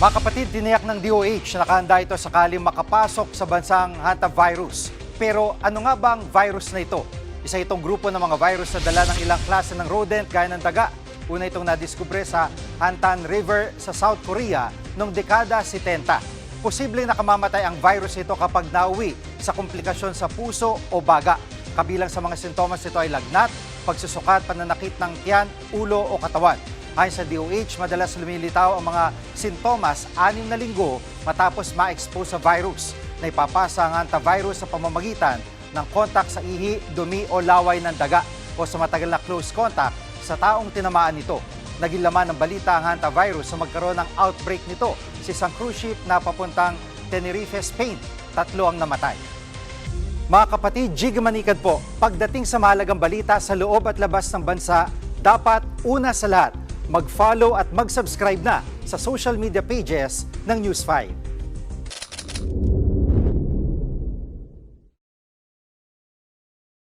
Mga kapatid, tiniyak ng DOH na nakahanda ito sakaling makapasok sa bansang hantavirus. Pero ano nga ba ang virus na ito? Isa itong grupo ng mga virus na dala ng ilang klase ng rodent gaya ng daga. Una itong nadiskubre sa Hantan River sa South Korea noong dekada 70. Posibleng nakamamatay ang virus ito kapag nauwi sa komplikasyon sa puso o baga. Kabilang sa mga sintomas nito ay lagnat, pagsusukat, pananakit ng tiyan, ulo o katawan. Ayon sa DOH, madalas lumilitaw ang mga sintomas 6 na linggo matapos ma-expose sa virus na ipapasa ang hantavirus sa pamamagitan ng kontak sa ihi, dumi o laway ng daga o sa matagal na close contact sa taong tinamaan nito. Naging laman ng balita ang hantavirus sa magkaroon ng outbreak nito sa isang cruise ship na papuntang Tenerife, Spain. 3 ang namatay. Mga kapatid, Jig Manikad po, pagdating sa mahalagang balita sa loob at labas ng bansa, dapat una sa lahat, mag-follow at mag-subscribe na sa social media pages ng News 5.